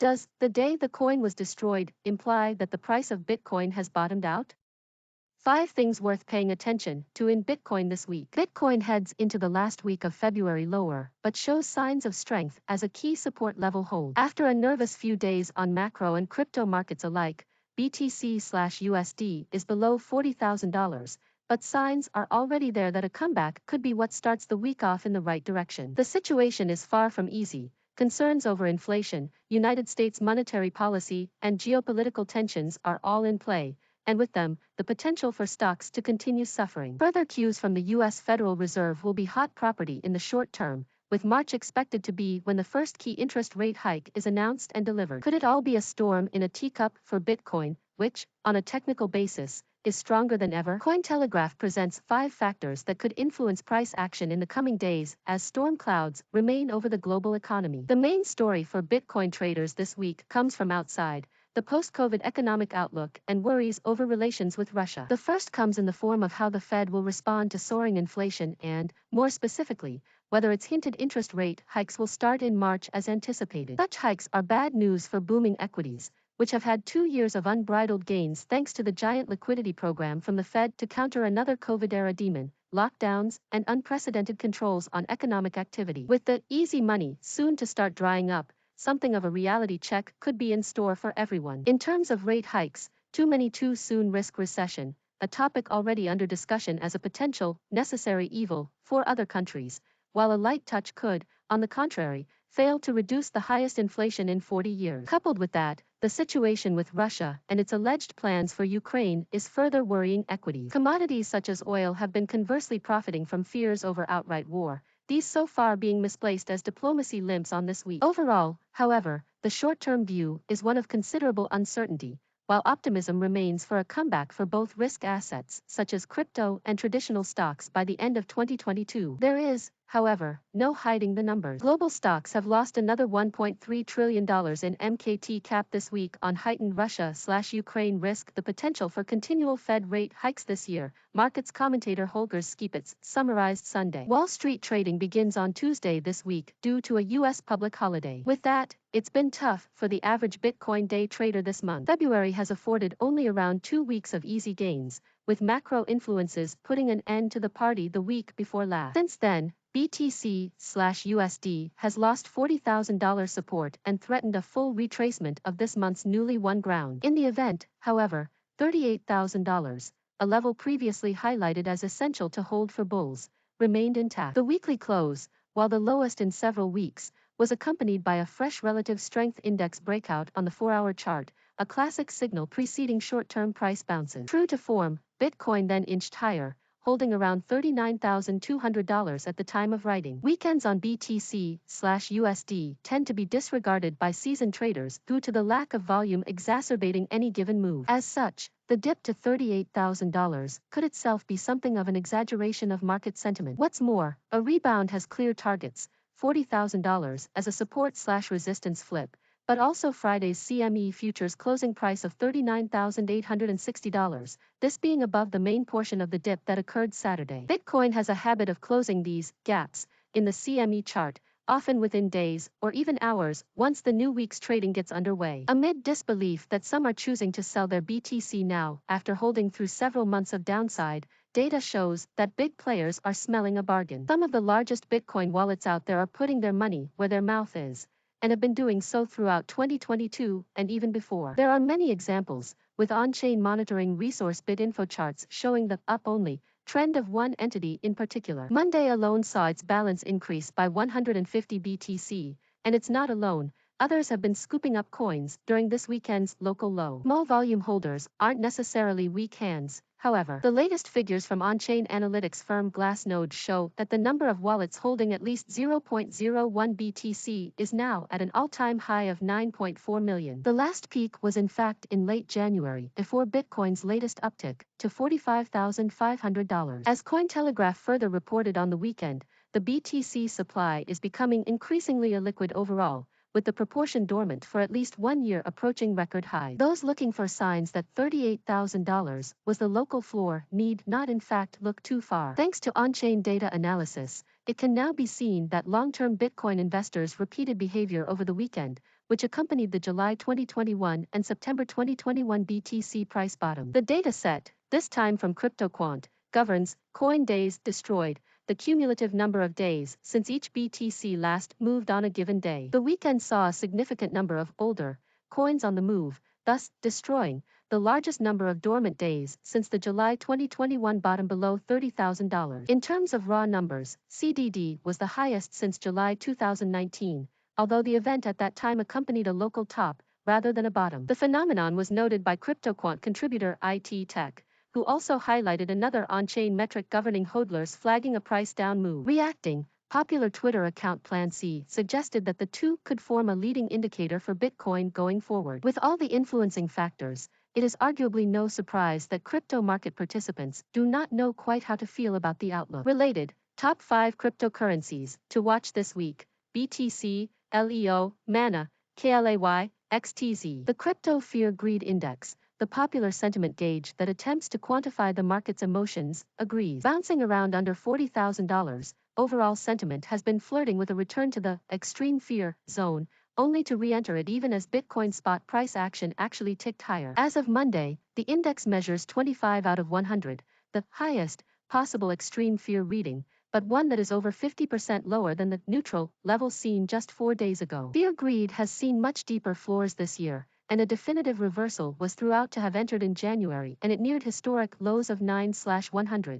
Does the day the coin was destroyed imply that the price of Bitcoin has bottomed out? 5 things worth paying attention to in Bitcoin this week. Bitcoin heads into the last week of February lower, but shows signs of strength as a key support level hold. After a nervous few days on macro and crypto markets alike, BTC/USD is below $40,000, but signs are already there that a comeback could be what starts the week off in the right direction. The situation is far from easy. Concerns over inflation, United States monetary policy, and geopolitical tensions are all in play, and with them, the potential for stocks to continue suffering. Further cues from the U.S. Federal Reserve will be hot property in the short term, with March expected to be when the first key interest rate hike is announced and delivered. Could it all be a storm in a teacup for Bitcoin, which, on a technical basis, is stronger than ever? Cointelegraph presents 5 factors that could influence price action in the coming days as storm clouds remain over the global economy. The main story for Bitcoin traders this week comes from outside, the post-COVID economic outlook and worries over relations with Russia. The first comes in the form of how the Fed will respond to soaring inflation and, more specifically, whether its hinted interest rate hikes will start in March as anticipated. Such hikes are bad news for booming equities, which have had 2 years of unbridled gains thanks to the giant liquidity program from the Fed to counter another COVID-era demon, lockdowns, and unprecedented controls on economic activity. With the easy money soon to start drying up, something of a reality check could be in store for everyone. In terms of rate hikes, too many too soon risk recession, a topic already under discussion as a potential, necessary evil for other countries, while a light touch could, on the contrary, fail to reduce the highest inflation in 40 years. Coupled with that, the situation with Russia and its alleged plans for Ukraine is further worrying equities. Commodities such as oil have been conversely profiting from fears over outright war, these so far being misplaced as diplomacy limps on this week. Overall, however, the short-term view is one of considerable uncertainty, while optimism remains for a comeback for both risk assets such as crypto and traditional stocks by the end of 2022. There is, however, no hiding the numbers. Global stocks have lost another $1.3 trillion in MKT cap this week on heightened Russia/Ukraine risk, the potential for continual Fed rate hikes this year, markets commentator Holger Skipetz summarized Sunday. Wall Street trading begins on Tuesday this week due to a U.S. public holiday. With that, it's been tough for the average Bitcoin day trader this month. February has afforded only around 2 weeks of easy gains, with macro influences putting an end to the party the week before last. Since then, BTC/USD has lost $40,000 support and threatened a full retracement of this month's newly won ground. In the event, however, $38,000, a level previously highlighted as essential to hold for bulls, remained intact. The weekly close, while the lowest in several weeks, was accompanied by a fresh relative strength index breakout on the 4-hour chart, a classic signal preceding short-term price bounces. True to form, Bitcoin then inched higher, holding around $39,200 at the time of writing. Weekends on BTC/USD tend to be disregarded by seasoned traders due to the lack of volume exacerbating any given move. As such, the dip to $38,000 could itself be something of an exaggeration of market sentiment. What's more, a rebound has clear targets, $40,000 as a support/resistance flip, but also Friday's CME futures closing price of $39,860, this being above the main portion of the dip that occurred Saturday. Bitcoin has a habit of closing these gaps in the CME chart, often within days or even hours once the new week's trading gets underway. Amid disbelief that some are choosing to sell their BTC now after holding through several months of downside, data shows that big players are smelling a bargain. Some of the largest Bitcoin wallets out there are putting their money where their mouth is, and have been doing so throughout 2022 and even before. There are many examples, with on-chain monitoring resource BitInfo charts showing the up-only trend of one entity in particular. Monday alone saw its balance increase by 150 BTC, and it's not alone. Others have been scooping up coins during this weekend's local low. Small volume holders aren't necessarily weak hands. However, the latest figures from on-chain analytics firm Glassnode show that the number of wallets holding at least 0.01 BTC is now at an all-time high of 9.4 million. The last peak was in fact in late January, before Bitcoin's latest uptick to $45,500. As Cointelegraph further reported on the weekend, the BTC supply is becoming increasingly illiquid overall, with the proportion dormant for at least 1 year approaching record high. Those looking for signs that $38,000 was the local floor need not in fact look too far. Thanks to on-chain data analysis, it can now be seen that long-term Bitcoin investors' repeated behavior over the weekend, which accompanied the July 2021 and September 2021 BTC price bottom. The data set, this time from CryptoQuant, governs coin days destroyed, the cumulative number of days since each BTC last moved on a given day. The weekend saw a significant number of older coins on the move, thus destroying the largest number of dormant days since the July 2021 bottom below $30,000. In terms of raw numbers, CDD was the highest since July 2019, although the event at that time accompanied a local top rather than a bottom. The phenomenon was noted by CryptoQuant contributor IT Tech, who also highlighted another on-chain metric governing hodlers flagging a price down move. Reacting, popular Twitter account Plan C suggested that the two could form a leading indicator for Bitcoin going forward. With all the influencing factors, it is arguably no surprise that crypto market participants do not know quite how to feel about the outlook. Related, top 5 cryptocurrencies to watch this week: BTC, LEO, Mana, KLAY, XTZ. The Crypto Fear Greed Index, the popular sentiment gauge that attempts to quantify the market's emotions, agrees. Bouncing around under $40,000, overall sentiment has been flirting with a return to the extreme fear zone, only to re-enter it even as Bitcoin spot price action actually ticked higher. As of Monday, the index measures 25 out of 100, the highest possible extreme fear reading, but one that is over 50% lower than the neutral level seen just 4 days ago. Fear greed has seen much deeper floors this year, and a definitive reversal was thought to have entered in January, and it neared historic lows of 9/100.